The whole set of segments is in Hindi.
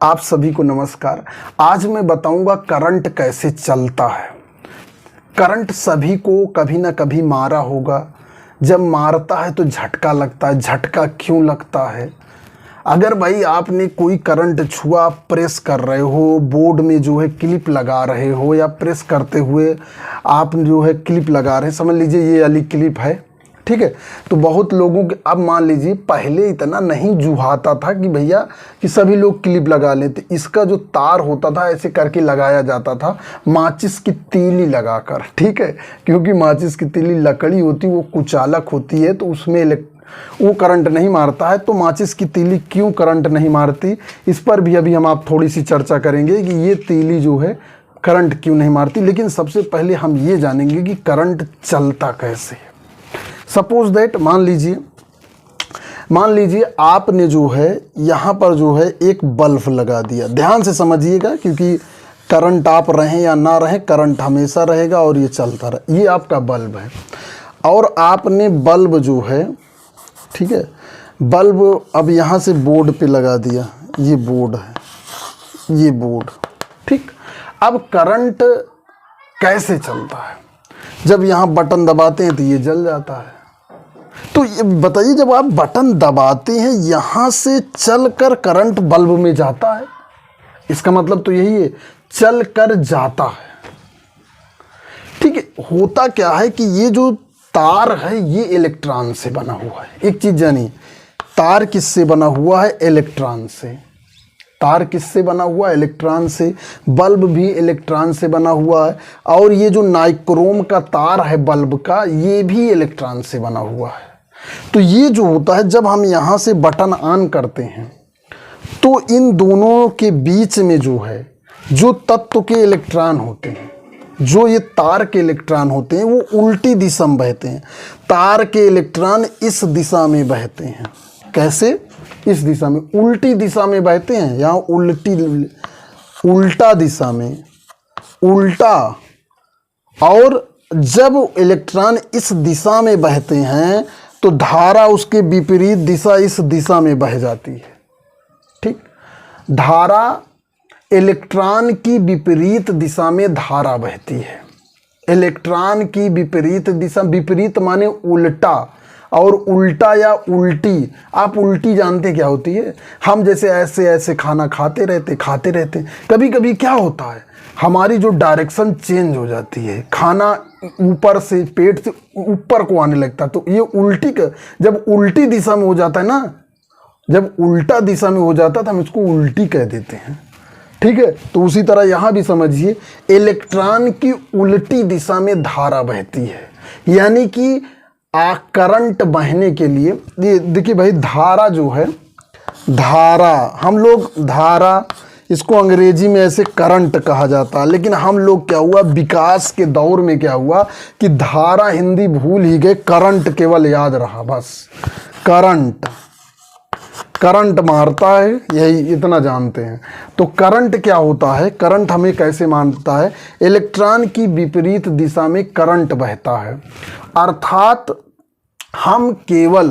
आप सभी को नमस्कार। आज मैं बताऊंगा करंट कैसे चलता है। करंट सभी को कभी ना कभी मारा होगा। जब मारता है तो झटका लगता है। झटका क्यों लगता है? अगर भाई आपने कोई करंट छुआ, प्रेस कर रहे हो, बोर्ड में जो है क्लिप लगा रहे हो, या प्रेस करते हुए आप जो है क्लिप लगा रहे हैं, समझ लीजिए ये वाली क्लिप है, ठीक है। तो बहुत लोगों के, अब मान लीजिए पहले इतना नहीं जुहाता था कि भैया कि सभी लोग क्लिप लगा लेते। इसका जो तार होता था ऐसे करके लगाया जाता था, माचिस की तीली लगाकर, ठीक है। क्योंकि माचिस की तीली लकड़ी होती, वो कुचालक होती है, तो उसमें वो करंट नहीं मारता है। तो माचिस की तीली क्यों करंट नहीं मारती, इस पर भी अभी हम आप थोड़ी सी चर्चा करेंगे कि ये तीली जो है करंट क्यों नहीं मारती। लेकिन सबसे पहले हम ये जानेंगे कि करंट चलता कैसे है। सपोज दैट मान लीजिए आपने जो है यहाँ पर जो है एक बल्ब लगा दिया। ध्यान से समझिएगा, क्योंकि करंट आप रहें या ना रहें, करंट हमेशा रहेगा और ये चलता रहे। ये आपका बल्ब है और आपने बल्ब जो है, ठीक है, बल्ब अब यहाँ से बोर्ड पे लगा दिया। ये बोर्ड है, ये बोर्ड, ठीक। अब करंट कैसे चलता है? जब यहाँ बटन दबाते हैं तो ये जल जाता है। तो ये बताइए, जब आप बटन दबाते हैं यहाँ से चलकर करंट बल्ब में जाता है, इसका मतलब तो यही है, चल कर जाता है, ठीक है। होता क्या है कि ये जो तार है ये इलेक्ट्रॉन से बना हुआ है। एक चीज जानिए, तार किससे बना हुआ है? इलेक्ट्रॉन से। तार किससे बना हुआ है? इलेक्ट्रॉन से। बल्ब भी इलेक्ट्रॉन से बना हुआ है। और ये जो नाइक्रोम का तार है बल्ब का, ये भी इलेक्ट्रॉन से बना हुआ है। तो ये जो होता है, जब हम यहाँ से बटन ऑन करते हैं तो इन दोनों के बीच में जो है, जो तत्व के इलेक्ट्रॉन होते हैं, जो ये तार के इलेक्ट्रॉन होते हैं, वो उल्टी दिशा में बहते हैं। तार के इलेक्ट्रॉन इस दिशा में बहते हैं। कैसे? इस दिशा में, उल्टी दिशा में बहते हैं। यहाँ उल्टा दिशा में, उल्टा। और जब इलेक्ट्रॉन इस दिशा में बहते हैं तो धारा उसके विपरीत दिशा, इस दिशा में बह जाती है, ठीक। धारा इलेक्ट्रॉन की विपरीत दिशा में धारा बहती है। इलेक्ट्रॉन की विपरीत दिशा, विपरीत माने उल्टा, और उल्टा या उल्टी, आप उल्टी जानते क्या होती है? हम जैसे ऐसे ऐसे खाना खाते रहते, कभी कभी क्या होता है, हमारी जो डायरेक्शन चेंज हो जाती है, खाना ऊपर से, पेट से ऊपर को आने लगता है। तो ये उल्टी का, जब उल्टी दिशा में हो जाता है ना, जब उल्टा दिशा में हो जाता है तो हम इसको उल्टी कह देते हैं, ठीक है। तो उसी तरह यहाँ भी समझिए, इलेक्ट्रॉन की उल्टी दिशा में धारा बहती है। यानी कि करंट बहने के लिए, ये देखिए भाई, धारा जो है, धारा, हम लोग धारा, इसको अंग्रेजी में ऐसे करंट कहा जाता है। लेकिन हम लोग क्या हुआ, विकास के दौर में क्या हुआ कि धारा हिंदी भूल ही गए, करंट केवल याद रहा बस। करंट मारता है, यही इतना जानते हैं। तो करंट क्या होता है? करंट हमें कैसे मानता है? इलेक्ट्रॉन की विपरीत दिशा में करंट बहता है। अर्थात हम केवल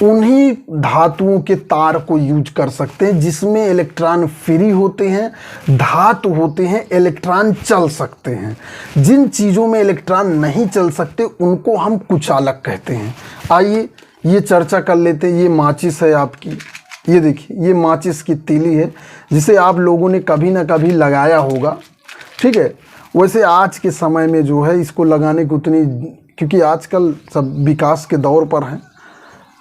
उन्हीं धातुओं के तार को यूज कर सकते हैं जिसमें इलेक्ट्रॉन फ्री होते हैं, धातु होते हैं, इलेक्ट्रॉन चल सकते हैं। जिन चीज़ों में इलेक्ट्रॉन नहीं चल सकते उनको हम कुचालक कहते हैं। आइए ये चर्चा कर लेते हैं। ये माचिस है आपकी, ये देखिए, ये माचिस की तीली है, जिसे आप लोगों ने कभी ना कभी लगाया होगा, ठीक है। वैसे आज के समय में जो है इसको लगाने की उतनी, क्योंकि आजकल सब विकास के दौर पर हैं,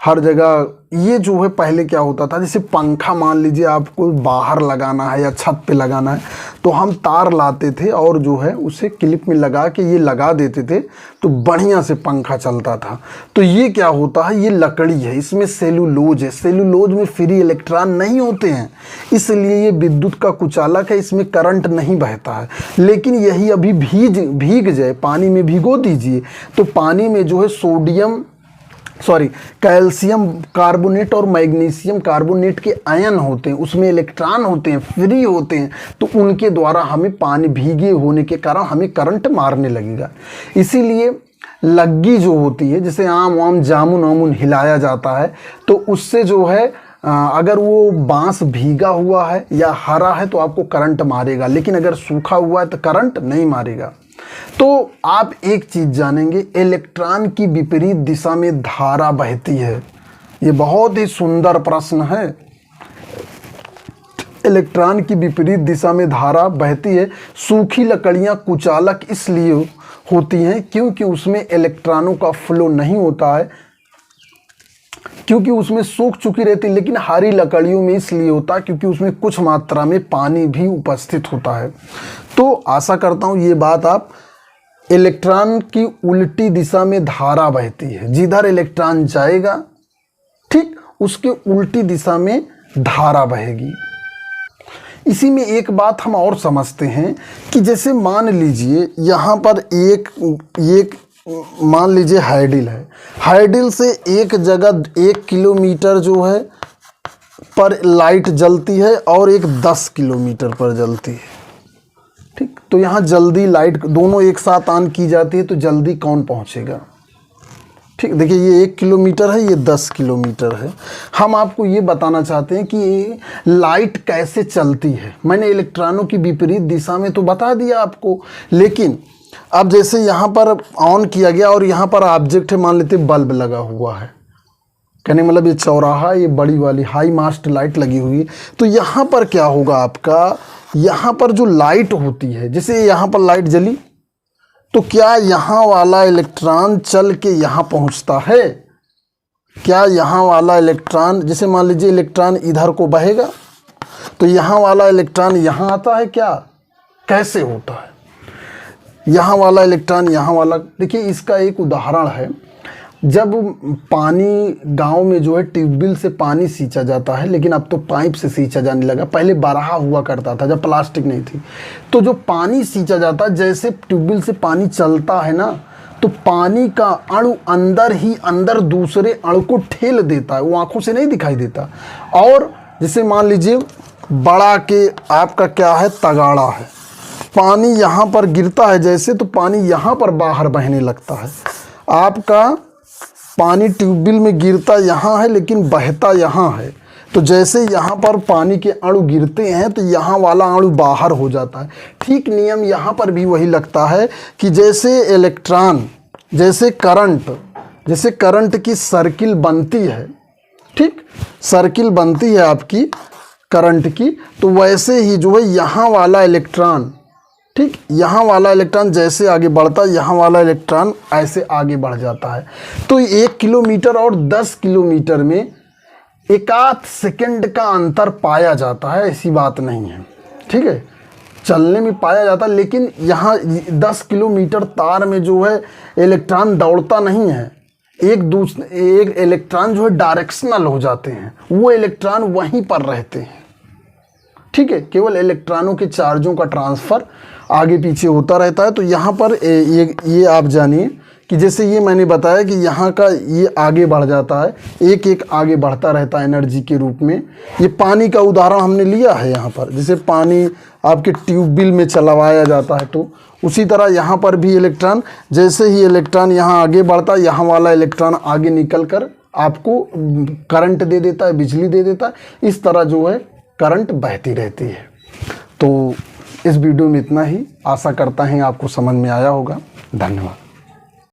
हर जगह। ये जो है पहले क्या होता था, जैसे पंखा मान लीजिए आपको बाहर लगाना है या छत पे लगाना है, तो हम तार लाते थे और जो है उसे क्लिप में लगा के ये लगा देते थे, तो बढ़िया से पंखा चलता था। तो ये क्या होता है, ये लकड़ी है, इसमें सेलुलोज है। सेलुलोज में फ्री इलेक्ट्रॉन नहीं होते हैं, इसलिए ये विद्युत का कुचालक है, इसमें करंट नहीं बहता है। लेकिन यही अभी भीग जाए, पानी में भिगो दीजिए, तो पानी में जो है कैल्शियम कार्बोनेट और मैग्नीशियम कार्बोनेट के आयन होते हैं, उसमें इलेक्ट्रॉन होते हैं, फ्री होते हैं। तो उनके द्वारा हमें पानी, भीगे होने के कारण हमें करंट मारने लगेगा। इसीलिए लग्गी जो होती है, जिसे आम वाम जामुन आमुन हिलाया जाता है, तो उससे जो है अगर वो बांस भीगा हुआ है या हरा है तो आपको करंट मारेगा, लेकिन अगर सूखा हुआ है तो करंट नहीं मारेगा। तो आप एक चीज जानेंगे, इलेक्ट्रॉन की विपरीत दिशा में धारा बहती है। ये बहुत ही सुंदर प्रश्न है। इलेक्ट्रॉन की विपरीत दिशा में धारा बहती है। सूखी लकड़ियां कुचालक इसलिए होती हैं क्योंकि उसमें इलेक्ट्रॉनों का फ्लो नहीं होता है, क्योंकि उसमें सूख चुकी रहती है। लेकिन हरी लकड़ियों में इसलिए होता है क्योंकि उसमें कुछ मात्रा में पानी भी उपस्थित होता है। तो आशा करता हूँ ये बात आप, इलेक्ट्रॉन की उल्टी दिशा में धारा बहती है, जिधर इलेक्ट्रॉन जाएगा ठीक उसके उल्टी दिशा में धारा बहेगी। इसी में एक बात हम और समझते हैं कि जैसे मान लीजिए यहाँ पर एक मान लीजिए हाइडिल है, हाइडिल से एक जगह 1 किलोमीटर जो है पर लाइट जलती है और एक 10 किलोमीटर पर जलती है। ठीक, तो यहाँ जल्दी लाइट दोनों एक साथ ऑन की जाती है तो जल्दी कौन पहुँचेगा? ठीक, देखिए ये 1 किलोमीटर है, ये 10 किलोमीटर है। हम आपको ये बताना चाहते हैं कि लाइट कैसे चलती है। मैंने इलेक्ट्रॉनों की विपरीत दिशा में तो बता दिया आपको, लेकिन अब जैसे यहाँ पर ऑन किया गया और यहाँ पर ऑब्जेक्ट है, मान लेते बल्ब लगा हुआ है, कहने मतलब ये चौराहा, ये बड़ी वाली हाई मास्ट लाइट लगी हुई है। तो यहाँ पर क्या होगा आपका, यहाँ पर जो लाइट होती है, जैसे यहाँ पर लाइट जली तो क्या यहाँ वाला इलेक्ट्रॉन चल के यहाँ पहुँचता है? क्या यहाँ वाला इलेक्ट्रॉन, जैसे मान लीजिए इलेक्ट्रॉन इधर को बहेगा तो यहाँ वाला इलेक्ट्रॉन यहाँ आता है क्या? कैसे होता है? यहाँ वाला इलेक्ट्रॉन यहाँ वाला, देखिए इसका एक उदाहरण है। जब पानी गांव में जो है ट्यूबवेल से पानी सींचा जाता है, लेकिन अब तो पाइप से सींचा जाने लगा। पहले बरहा हुआ करता था जब प्लास्टिक नहीं थी। तो जो पानी सींचा जाता है, जैसे ट्यूबवेल से पानी चलता है ना, तो पानी का अणु अंदर ही अंदर दूसरे अणु को ठेल देता है, वो आंखों से नहीं दिखाई देता। और जैसे मान लीजिए बड़ा के आपका क्या है, तगाड़ा है, पानी यहाँ पर गिरता है जैसे, तो पानी यहाँ पर बाहर बहने लगता है। आपका पानी ट्यूबवेल में गिरता यहाँ है लेकिन बहता यहाँ है। तो जैसे यहाँ पर पानी के अणु गिरते हैं तो यहाँ वाला अणु बाहर हो जाता है। ठीक नियम यहाँ पर भी वही लगता है कि जैसे इलेक्ट्रॉन, जैसे करंट की सर्किल बनती है, ठीक सर्किल बनती है आपकी करंट की, तो वैसे ही जो है यहाँ वाला इलेक्ट्रॉन, ठीक यहाँ वाला इलेक्ट्रॉन जैसे आगे बढ़ता है, यहाँ वाला इलेक्ट्रॉन ऐसे आगे बढ़ जाता है। तो 1 किलोमीटर और 10 किलोमीटर में 1 सेकंड का अंतर पाया जाता है, ऐसी बात नहीं है। ठीक है, चलने में पाया जाता है, लेकिन यहाँ 10 किलोमीटर तार में जो है इलेक्ट्रॉन दौड़ता नहीं है। एक इलेक्ट्रॉन जो है डायरेक्शनल हो जाते हैं, वो इलेक्ट्रॉन वहीं पर रहते हैं। ठीक है, केवल इलेक्ट्रॉनों के चार्जों का ट्रांसफ़र आगे पीछे होता रहता है। तो यहाँ पर ये आप जानिए कि जैसे ये मैंने बताया कि यहाँ का ये आगे बढ़ जाता है, एक एक आगे बढ़ता रहता है एनर्जी के रूप में। ये पानी का उदाहरण हमने लिया है यहाँ पर, जैसे पानी आपके ट्यूबवेल में चलवाया जाता है, तो उसी तरह यहाँ पर भी इलेक्ट्रॉन, जैसे ही इलेक्ट्रॉन यहाँ आगे बढ़ता है, यहाँ वाला इलेक्ट्रॉन आगे निकल कर आपको करंट दे देता है, बिजली दे देता है। इस तरह जो है करंट बहती रहती है। तो इस वीडियो में इतना ही। आशा करता हैं आपको समझ में आया होगा। धन्यवाद।